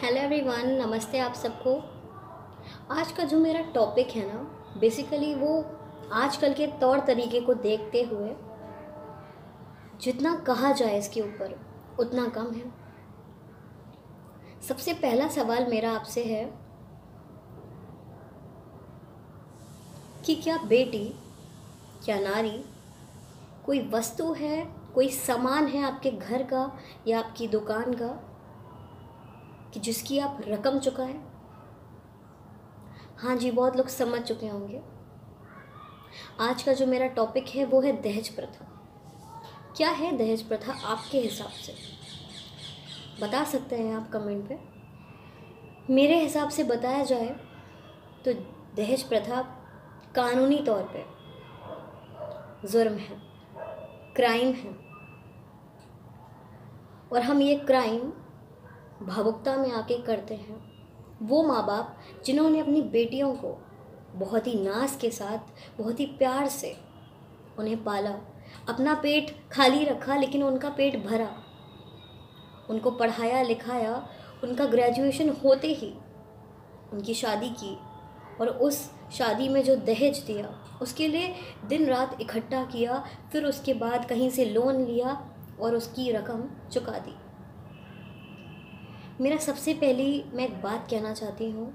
Hello everyone, नमस्ते आप सबको। आज का जो मेरा टॉपिक है ना, बेसिकली वो आजकल के तौर तरीके को देखते हुए जितना कहा जाए इसके ऊपर उतना कम है। सबसे पहला सवाल मेरा आपसे है कि क्या बेटी, क्या नारी कोई वस्तु है, कोई सामान है आपके घर का या आपकी दुकान का कि जिसकी आप रकम चुकाएं? हाँ जी, बहुत लोग समझ चुके होंगे। आज का जो मेरा टॉपिक है वो है दहेज प्रथा। क्या है दहेज प्रथा आपके हिसाब से? बता सकते हैं आप कमेंट पे। मेरे हिसाब से बताया जाए तो दहेज प्रथा कानूनी तौर पे जुर्म है, क्राइम है। और हम ये क्राइम भावुकता में आके करते हैं। वो माँ बाप जिन्होंने अपनी बेटियों को बहुत ही नाज के साथ, बहुत ही प्यार से उन्हें पाला, अपना पेट खाली रखा लेकिन उनका पेट भरा, उनको पढ़ाया लिखाया, उनका ग्रेजुएशन होते ही उनकी शादी की और उस शादी में जो दहेज दिया उसके लिए दिन रात इकट्ठा किया, फिर उसके बाद कहीं से लोन लिया और उसकी रकम चुका दी। मेरा सबसे पहली मैं एक बात कहना चाहती हूँ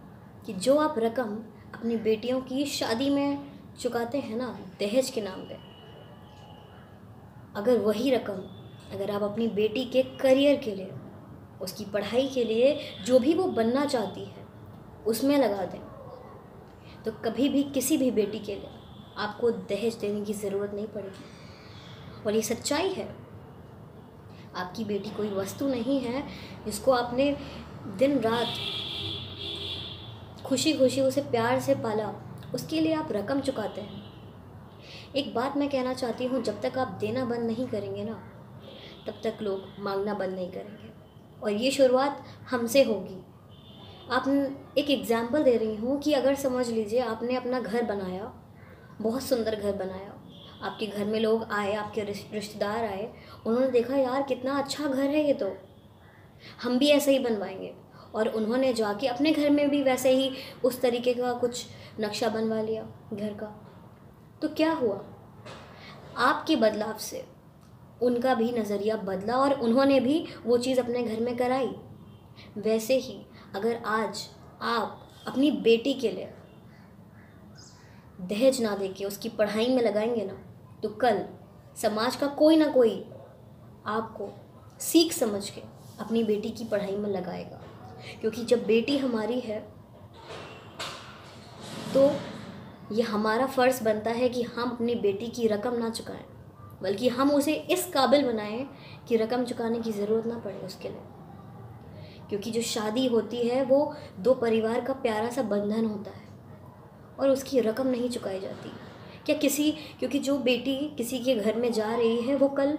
कि जो आप रकम अपनी बेटियों की शादी में चुकाते हैं ना दहेज के नाम पे, अगर वही रकम अगर आप अपनी बेटी के करियर के लिए, उसकी पढ़ाई के लिए, जो भी वो बनना चाहती है उसमें लगा दें तो कभी भी किसी भी बेटी के लिए आपको दहेज देने की ज़रूरत नहीं पड़ेगी। और ये सच्चाई है। आपकी बेटी कोई वस्तु नहीं है जिसको आपने दिन रात खुशी खुशी उसे प्यार से पाला, उसके लिए आप रकम चुकाते हैं। एक बात मैं कहना चाहती हूँ, जब तक आप देना बंद नहीं करेंगे ना तब तक लोग मांगना बंद नहीं करेंगे। और ये शुरुआत हमसे होगी। आप एक एग्ज़ाम्पल दे रही हूँ कि अगर समझ लीजिए आपने अपना घर बनाया, बहुत सुंदर घर बनाया, आपके घर में लोग आए, आपके रिश्तेदार आए, उन्होंने देखा यार कितना अच्छा घर है ये, तो हम भी ऐसे ही बनवाएंगे। और उन्होंने जाके अपने घर में भी वैसे ही उस तरीके का कुछ नक्शा बनवा लिया घर का। तो क्या हुआ? आपके बदलाव से उनका भी नज़रिया बदला और उन्होंने भी वो चीज़ अपने घर में कराई। वैसे ही अगर आज आप अपनी बेटी के लिए दहेज ना देके उसकी पढ़ाई में लगाएंगे ना तो कल समाज का कोई ना कोई आपको सीख समझ के अपनी बेटी की पढ़ाई में लगाएगा। क्योंकि जब बेटी हमारी है तो ये हमारा फ़र्ज़ बनता है कि हम अपनी बेटी की रकम ना चुकाएं, बल्कि हम उसे इस काबिल बनाएं कि रकम चुकाने की ज़रूरत ना पड़े उसके लिए। क्योंकि जो शादी होती है वो दो परिवार का प्यारा सा बंधन होता है और उसकी रकम नहीं चुकाई जाती। क्या किसी, क्योंकि जो बेटी किसी के घर में जा रही है वो कल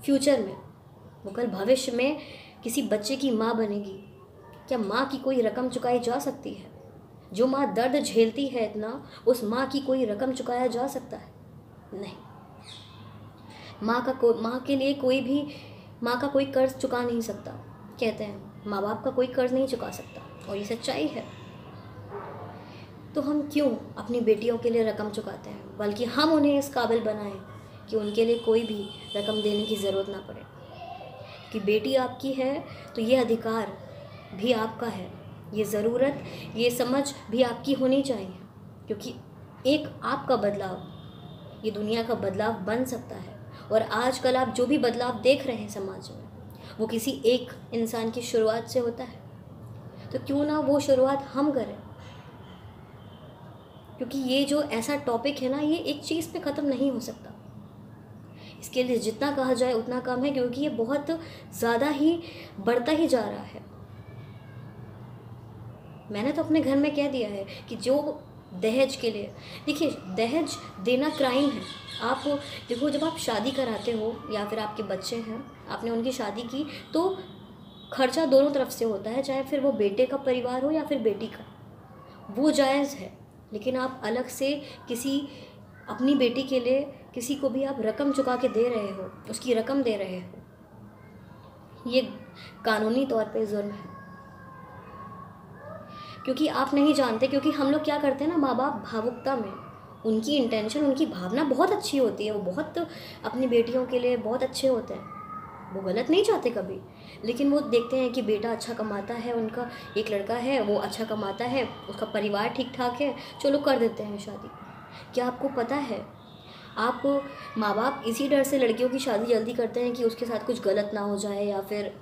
फ्यूचर में, वो कल भविष्य में किसी बच्चे की माँ बनेगी। क्या माँ की कोई रकम चुकाई जा सकती है? जो माँ दर्द झेलती है इतना, उस माँ की कोई रकम चुकाया जा सकता है? नहीं। माँ के लिए कोई भी, माँ का कोई कर्ज चुका नहीं सकता। कहते हैं माँ बाप का कोई कर्ज नहीं चुका सकता, और ये सच्चाई है। तो हम क्यों अपनी बेटियों के लिए रकम चुकाते हैं, बल्कि हम उन्हें इस काबिल बनाएं कि उनके लिए कोई भी रकम देने की ज़रूरत ना पड़े। कि बेटी आपकी है तो ये अधिकार भी आपका है, ये ज़रूरत, ये समझ भी आपकी होनी चाहिए। क्योंकि एक आपका बदलाव ये दुनिया का बदलाव बन सकता है। और आजकल आप जो भी बदलाव देख रहे हैं समाज में, वो किसी एक इंसान की शुरुआत से होता है। तो क्यों ना वो शुरुआत हम करें? क्योंकि ये जो ऐसा टॉपिक है ना, ये एक चीज़ पे ख़त्म नहीं हो सकता। इसके लिए जितना कहा जाए उतना कम है, क्योंकि ये बहुत ज़्यादा ही बढ़ता ही जा रहा है। मैंने तो अपने घर में कह दिया है कि जो दहेज के लिए, देखिए दहेज देना क्राइम है। आप देखो, जब आप शादी कराते हो या फिर आपके बच्चे हैं, आपने उनकी शादी की तो खर्चा दोनों तरफ से होता है, चाहे फिर वो बेटे का परिवार हो या फिर बेटी का, वो जायज़ है। लेकिन आप अलग से किसी अपनी बेटी के लिए किसी को भी आप रकम चुका के दे रहे हो, उसकी रकम दे रहे हो, ये कानूनी तौर पे जुर्म है। क्योंकि आप नहीं जानते, क्योंकि हम लोग क्या करते हैं ना, माँ बाप भावुकता में, उनकी इंटेंशन, उनकी भावना बहुत अच्छी होती है, वो बहुत अपनी बेटियों के लिए बहुत अच्छे होते हैं, वो गलत नहीं चाहते कभी, लेकिन वो देखते हैं कि बेटा अच्छा कमाता है, उनका एक लड़का है वो अच्छा कमाता है, उसका परिवार ठीक ठाक है, चलो कर देते हैं शादी। क्या आपको पता है, आप माँ बाप इसी डर से लड़कियों की शादी जल्दी करते हैं कि उसके साथ कुछ गलत ना हो जाए, या फिर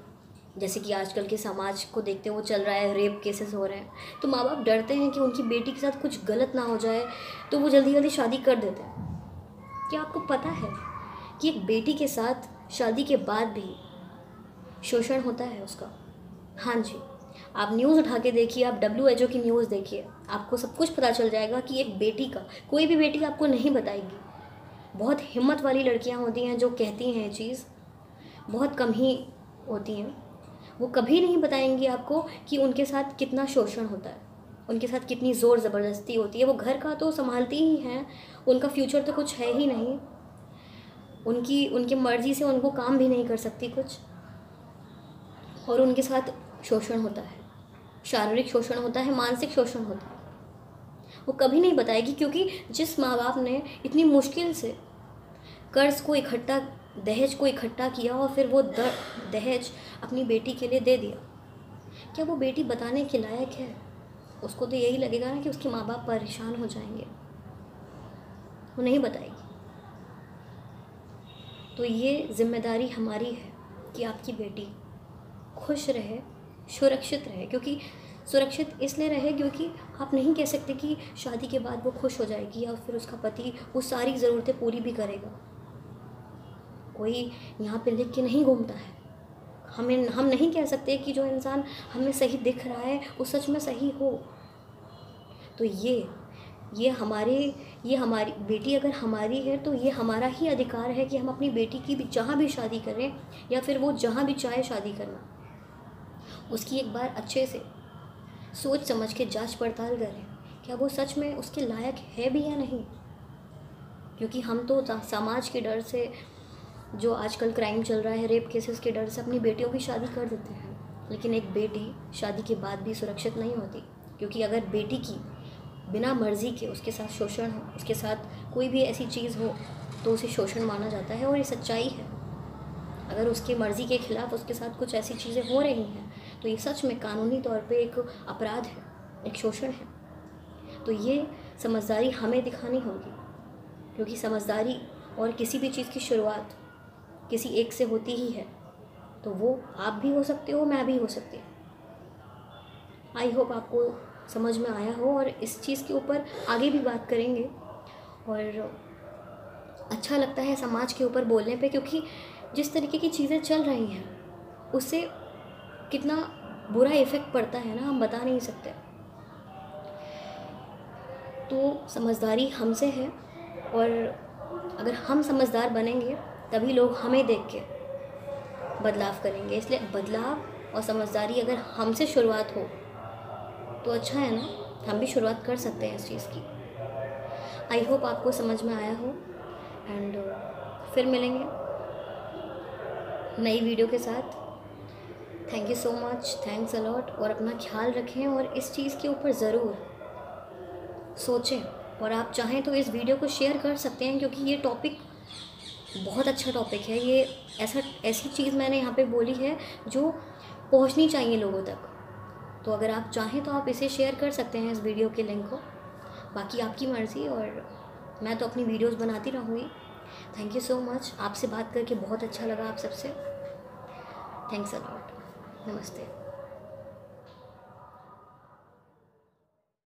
जैसे कि आजकल के समाज को देखते हैं वो चल रहा है, रेप केसेस हो रहे हैं, तो माँ बाप डरते हैं कि उनकी बेटी के साथ कुछ गलत ना हो जाए, तो वो जल्दी जल्दी शादी कर देते हैं। क्या आपको पता है कि एक बेटी के साथ शादी के बाद भी शोषण होता है उसका? हाँ जी, आप न्यूज़ उठा के देखिए, आप WHO की न्यूज़ देखिए, आपको सब कुछ पता चल जाएगा कि एक बेटी का, कोई भी बेटी आपको नहीं बताएगी। बहुत हिम्मत वाली लड़कियां होती हैं जो कहती हैं ये चीज़, बहुत कम ही होती हैं, वो कभी नहीं बताएंगी आपको कि उनके साथ कितना शोषण होता है, उनके साथ कितनी ज़ोर ज़बरदस्ती होती है। वो घर का तो संभालती ही हैं, उनका फ्यूचर तो कुछ है ही नहीं, उनकी मर्ज़ी से उनको काम भी नहीं कर सकती कुछ, और उनके साथ शोषण होता है, शारीरिक शोषण होता है, मानसिक शोषण होता है। वो कभी नहीं बताएगी, क्योंकि जिस माँ बाप ने इतनी मुश्किल से कर्ज को इकट्ठा, दहेज को इकट्ठा किया और फिर वो दहेज अपनी बेटी के लिए दे दिया, क्या वो बेटी बताने के लायक है? उसको तो यही लगेगा ना कि उसके माँ बाप परेशान हो जाएंगे, वो नहीं बताएगी। तो ये जिम्मेदारी हमारी है कि आपकी बेटी खुश रहे, सुरक्षित रहे, क्योंकि सुरक्षित इसलिए रहे क्योंकि आप नहीं कह सकते कि शादी के बाद वो खुश हो जाएगी या फिर उसका पति वो सारी ज़रूरतें पूरी भी करेगा। कोई यहाँ पे लिख के नहीं घूमता है, हम नहीं कह सकते कि जो इंसान हमें सही दिख रहा है वो सच में सही हो। तो ये हमारी बेटी अगर हमारी है तो ये हमारा ही अधिकार है कि हम अपनी बेटी की भी जहाँ भी शादी करें, या फिर वो जहाँ भी चाहे शादी करना, उसकी एक बार अच्छे से सोच समझ के जांच पड़ताल करें, क्या वो सच में उसके लायक है भी या नहीं। क्योंकि हम तो समाज के डर से, जो आजकल क्राइम चल रहा है, रेप केसेस के डर से अपनी बेटियों की शादी कर देते हैं, लेकिन एक बेटी शादी के बाद भी सुरक्षित नहीं होती। क्योंकि अगर बेटी की बिना मर्ज़ी के उसके साथ शोषण हो, उसके साथ कोई भी ऐसी चीज़ हो, तो उसे शोषण माना जाता है, और ये सच्चाई है। अगर उसकी मर्ज़ी के खिलाफ़ उसके साथ कुछ ऐसी चीज़ें हो रही हैं तो ये सच में कानूनी तौर पे एक अपराध है, एक शोषण है। तो ये समझदारी हमें दिखानी होगी, क्योंकि समझदारी और किसी भी चीज़ की शुरुआत किसी एक से होती ही है। तो वो आप भी हो सकते हो, मैं भी हो सकती हूँ। आई होप आपको समझ में आया हो, और इस चीज़ के ऊपर आगे भी बात करेंगे। और अच्छा लगता है समाज के ऊपर बोलने पे, क्योंकि जिस तरीके की चीज़ें चल रही हैं उससे कितना बुरा इफ़ेक्ट पड़ता है ना, हम बता नहीं सकते। तो समझदारी हमसे है, और अगर हम समझदार बनेंगे तभी लोग हमें देख के बदलाव करेंगे। इसलिए बदलाव और समझदारी अगर हमसे शुरुआत हो तो अच्छा है ना, हम भी शुरुआत कर सकते हैं इस चीज़ की। आई होप आपको समझ में आया हो, एंड फिर मिलेंगे नई वीडियो के साथ। Thank you so much, thanks a lot, और अपना ख्याल रखें और इस चीज़ के ऊपर ज़रूर सोचें। और आप चाहें तो इस वीडियो को शेयर कर सकते हैं, क्योंकि ये टॉपिक बहुत अच्छा टॉपिक है। ये ऐसी चीज़ मैंने यहाँ पे बोली है जो पहुँचनी चाहिए लोगों तक। तो अगर आप चाहें तो आप इसे शेयर कर सकते हैं, इस वीडियो के लिंक को। बाकी आपकी मर्ज़ी, और मैं तो अपनी वीडियोस बनाती रहूँगी। थैंक यू सो मच, आपसे बात करके बहुत अच्छा लगा आप सबसे। थैंक्स अ लॉट, नमस्ते।